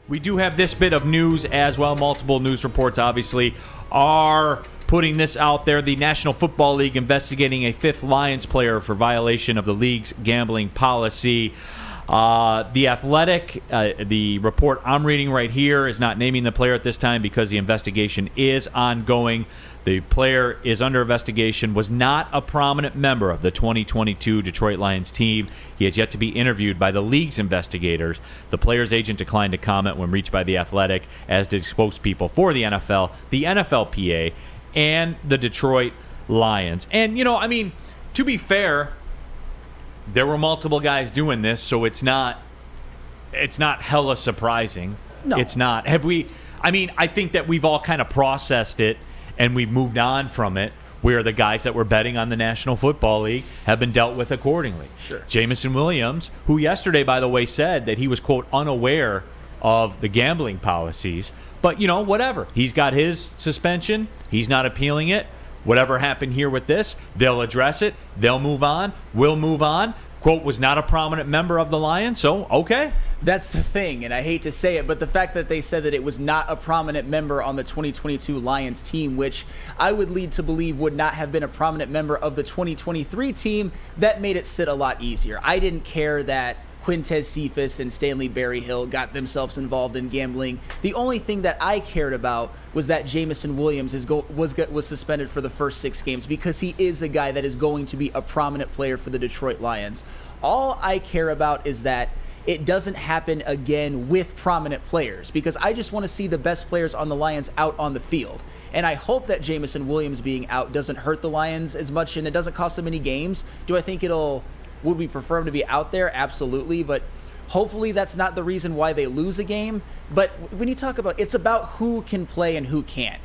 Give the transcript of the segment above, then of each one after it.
We do have this bit of news as well. Multiple news reports, obviously, are putting this out there. The National Football League investigating a fifth Lions player for violation of the league's gambling policy. The Athletic, the report I'm reading right here, is not naming the player at this time because the investigation is ongoing. The player is under investigation, was not a prominent member of the 2022 Detroit Lions team. He has yet to be interviewed by the league's investigators. The player's agent declined to comment when reached by the Athletic, as did spokespeople for the NFL, the NFLPA, and the Detroit Lions. And, to be fair, there were multiple guys doing this, so it's not hella surprising. No. It's not. I think that we've all kind of processed it and we've moved on from it, where the guys that were betting on the National Football League have been dealt with accordingly. Sure. Jameson Williams, who yesterday, by the way, said that he was, quote, unaware of the gambling policies. But, whatever. He's got his suspension. He's not appealing it. Whatever happened here with this, they'll address it. They'll move on. We'll move on. Quote, was not a prominent member of the Lions, so okay. That's the thing, and I hate to say it, but the fact that they said that it was not a prominent member on the 2022 Lions team, which I would lead to believe would not have been a prominent member of the 2023 team, that made it sit a lot easier. I didn't care that Quintez Cephas and Stanley Berryhill got themselves involved in gambling. The only thing that I cared about was that Jameson Williams was suspended for the first 6 games, because he is a guy that is going to be a prominent player for the Detroit Lions. All I care about is that it doesn't happen again with prominent players, because I just want to see the best players on the Lions out on the field. And I hope that Jameson Williams being out doesn't hurt the Lions as much, and it doesn't cost them any games. Do I think would we prefer him to be out there? Absolutely, but hopefully that's not the reason why they lose a game. But when you talk about, it's about who can play and who can't.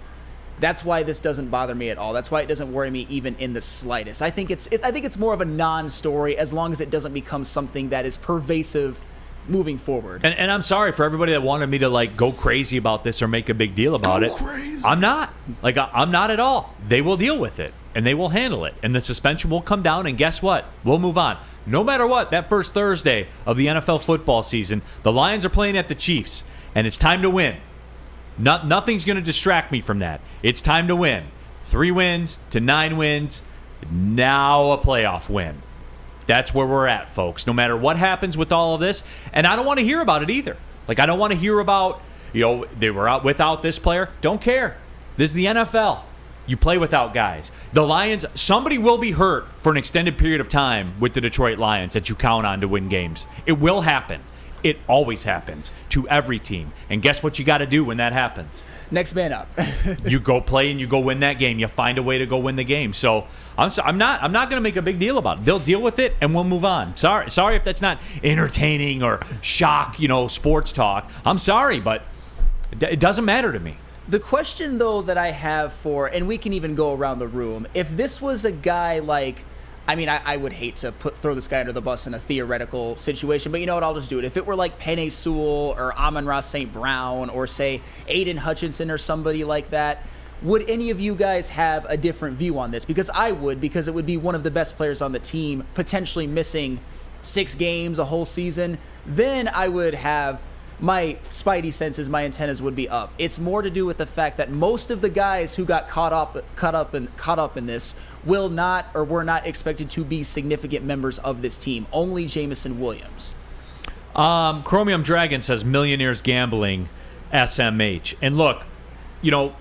That's why this doesn't bother me at all. That's why it doesn't worry me even in the slightest. I think it's more of a non-story, as long as it doesn't become something that is pervasive moving forward. And I'm sorry for everybody that wanted me to go crazy about this or make a big deal about it. Crazy. I'm not. I'm not at all. They will deal with it and they will handle it. And the suspension will come down, and guess what? We'll move on. No matter what, that first Thursday of the NFL football season, the Lions are playing at the Chiefs, and it's time to win. Nothing's going to distract me from that. It's time to win. 3 wins to 9 wins. Now a playoff win. That's where we're at, folks. No matter what happens with all of this. And I don't want to hear about it either. I don't want to hear about, they were out without this player. Don't care. This is the NFL. You play without guys. The Lions, somebody will be hurt for an extended period of time with the Detroit Lions that you count on to win games. It will happen. It always happens to every team. And guess what you got to do when that happens? Next man up. You go play and you go win that game. You find a way to go win the game. So I'm not going to make a big deal about it. They'll deal with it and we'll move on. Sorry if that's not entertaining or shock, sports talk. I'm sorry, but it doesn't matter to me. The question, though, that I have and we can even go around the room, if this was a guy I would hate to throw this guy under the bus in a theoretical situation, but you know what, I'll just do it. If it were like Penei Sewell or Amon-Ra St. Brown or, say, Aiden Hutchinson or somebody like that, would any of you guys have a different view on this? Because I would, because it would be one of the best players on the team potentially missing 6 games, a whole season. Then I would have my spidey senses, my antennas would be up. It's more to do with the fact that most of the guys who got caught up in this were not expected to be significant members of this team. Only Jameson Williams. Chromium Dragon says Millionaires Gambling SMH. And look,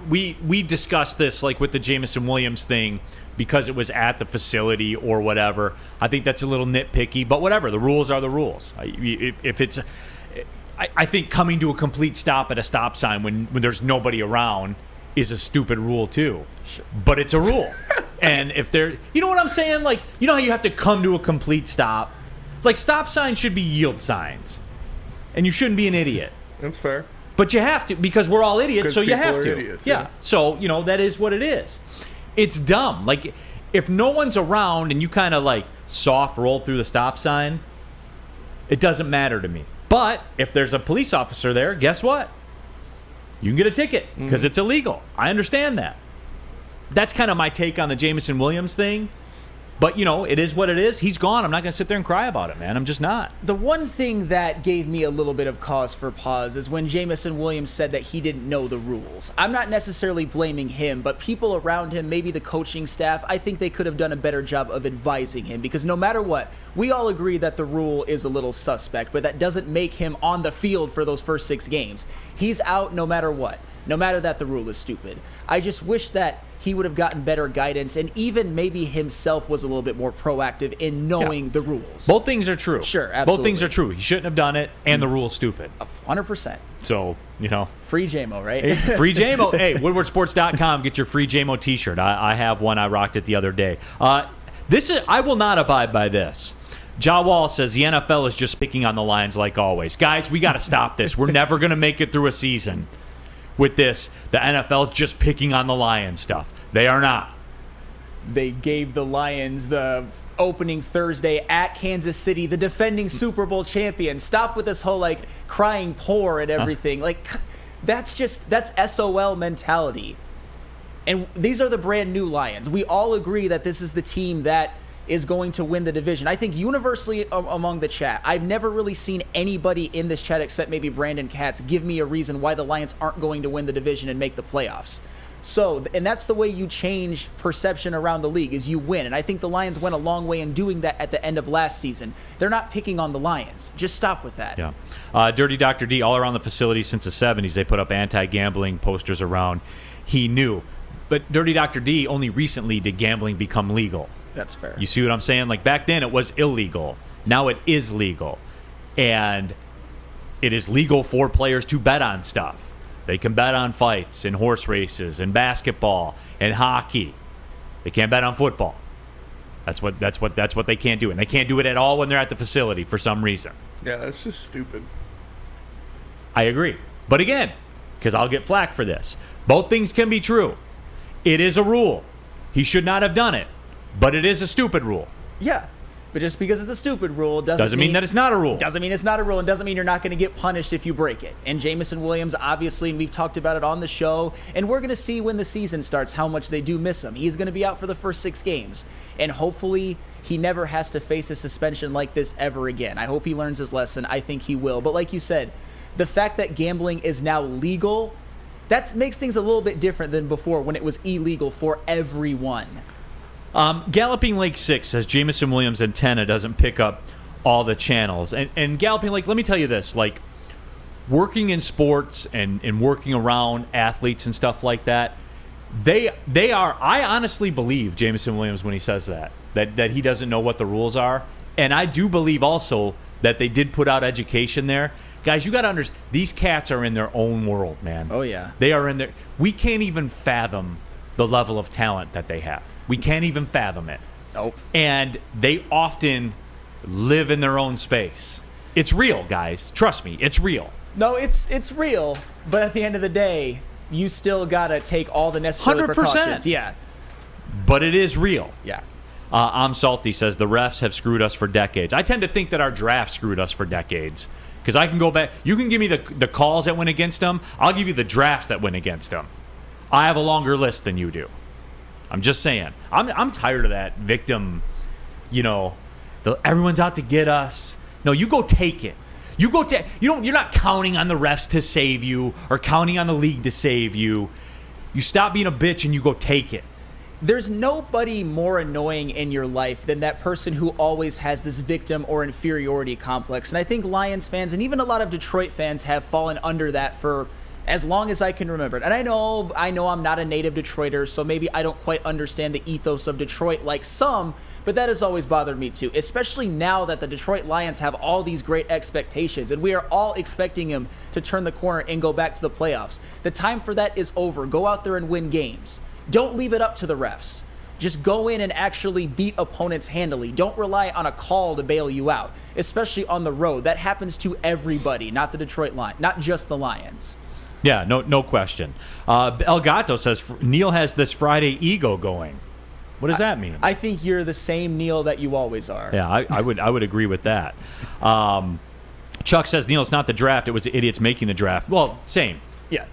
we discussed this with the Jameson Williams thing because it was at the facility or whatever. I think that's a little nitpicky, but whatever. The rules are the rules. If it's I think coming to a complete stop at a stop sign when there's nobody around is a stupid rule too. Sure. But it's a rule. And if there, you know what I'm saying? How you have to come to a complete stop? Stop signs should be yield signs. And you shouldn't be an idiot. That's fair. But you have to, because we're all idiots, so you have to. Idiots, yeah. So, that is what it is. It's dumb. If no one's around and you kind of soft roll through the stop sign, it doesn't matter to me. But if there's a police officer there, guess what? You can get a ticket because it's illegal. I understand that. That's kind of my take on the Jameson Williams thing. But, it is what it is. He's gone. I'm not going to sit there and cry about it, man. I'm just not. The one thing that gave me a little bit of cause for pause is when Jameson Williams said that he didn't know the rules. I'm not necessarily blaming him, but people around him, maybe the coaching staff, I think they could have done a better job of advising him, because no matter what, we all agree that the rule is a little suspect, but that doesn't make him on the field for those first 6 games. He's out no matter what, no matter that the rule is stupid. I just wish that he would have gotten better guidance, and even maybe himself was a little bit more proactive in knowing the rules. Both things are true. Sure, absolutely. Both things are true. He shouldn't have done it, and the rule's stupid. 100%. So, Free JMO, right? Free JMO. Hey, woodwardsports.com. Get your free JMO t-shirt. I have one. I rocked it the other day. I will not abide by this. Ja Wall says the NFL is just picking on the Lions like always. Guys, we got to stop this. We're never going to make it through a season with this. The NFL is just picking on the Lions stuff. They are not. They gave the Lions the opening Thursday at Kansas City, the defending Super Bowl champion. Stop with this whole crying poor and everything. That's SOL mentality. And these are the brand new Lions. We all agree that this is the team that is going to win the division. I think universally among the chat, I've never really seen anybody in this chat except maybe Brandon Katz give me a reason why the Lions aren't going to win the division and make the playoffs. So, and that's the way you change perception around the league, is you win. And I think the Lions went a long way in doing that at the end of last season. They're not picking on the Lions. Just stop with that. Yeah. Dirty Dr. D, all around the facility since the 70s, they put up anti-gambling posters around. He knew. But Dirty Dr. D, only recently did gambling become legal. That's fair. You see what I'm saying? Back then it was illegal. Now it is legal. And it is legal for players to bet on stuff. They can bet on fights and horse races and basketball and hockey. They can't bet on football. That's what they can't do. And they can't do it at all when they're at the facility for some reason. Yeah, that's just stupid. I agree. But again, because I'll get flack for this, both things can be true. It is a rule. He should not have done it. But it is a stupid rule. Yeah. But just because it's a stupid rule doesn't mean that it's not a rule. Doesn't mean it's not a rule, and doesn't mean you're not going to get punished if you break it. And Jameson Williams, obviously, and we've talked about it on the show, and we're going to see when the season starts how much they do miss him. He's going to be out for the first 6 games. And hopefully he never has to face a suspension like this ever again. I hope he learns his lesson. I think he will. But like you said, the fact that gambling is now legal, that makes things a little bit different than before when it was illegal for everyone. Galloping Lake 6 says Jameson Williams' antenna doesn't pick up all the channels. And Galloping Lake, let me tell you this, working in sports and working around athletes and stuff like that, they are, I honestly believe Jameson Williams when he says that he doesn't know what the rules are. And I do believe also that they did put out education there. Guys, you got to understand, these cats are in their own world, man. Oh, yeah. They are in there. We can't even fathom the level of talent that they have. We can't even fathom it. Nope. And they often live in their own space. It's real, guys. Trust me, it's real. No, it's real. But at the end of the day, you still got to take all the necessary 100%. precautions. Yeah. But it is real. Yeah. I'm Salty says the refs have screwed us for decades. I tend to think that our draft screwed us for decades. Because I can go back. You can give me the calls that went against them. I'll give you the drafts that went against them. I have a longer list than you do. I'm just saying. I'm tired of that victim, everyone's out to get us. No, you go take it. You're not counting on the refs to save you or counting on the league to save you. You stop being a bitch and you go take it. There's nobody more annoying in your life than that person who always has this victim or inferiority complex. And I think Lions fans and even a lot of Detroit fans have fallen under that for as long as I can remember. And I know I'm not a native Detroiter, so maybe I don't quite understand the ethos of Detroit like some, but that has always bothered me too, especially now that the Detroit Lions have all these great expectations, and we are all expecting them to turn the corner and go back to the playoffs. The time for that is over. Go out there and win games. Don't leave it up to the refs. Just go in and actually beat opponents handily. Don't rely on a call to bail you out, especially on the road. That happens to everybody, not the Detroit Lions, not just the Lions. Yeah, no question. El Gato says Neal has this Friday ego going. What does that mean? I think you're the same Neal that you always are. Yeah, I would agree with that. Chuck says Neal, it's not the draft; it was the idiots making the draft. Well, same. Yeah,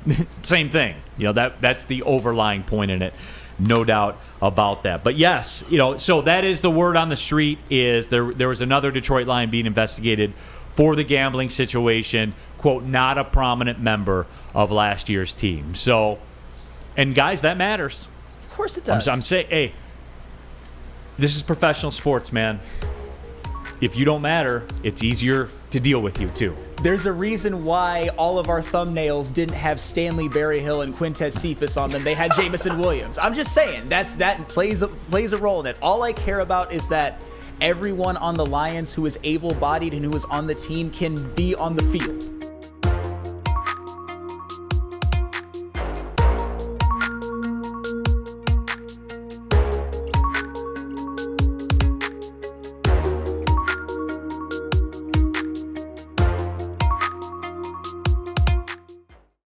same thing. That's the overlying point in it. No doubt about that. But yes, so that is the word on the street is there was another Detroit Lion being investigated for the gambling situation, quote, not a prominent member of last year's team. So, and guys, that matters. Of course it does. I'm saying, hey, this is professional sports, man. If you don't matter, it's easier to deal with you, too. There's a reason why all of our thumbnails didn't have Stanley Berryhill and Quintez Cephas on them. They had Jameson Williams. I'm just saying, that plays a role in it. All I care about is that everyone on the Lions who is able-bodied and who is on the team can be on the field.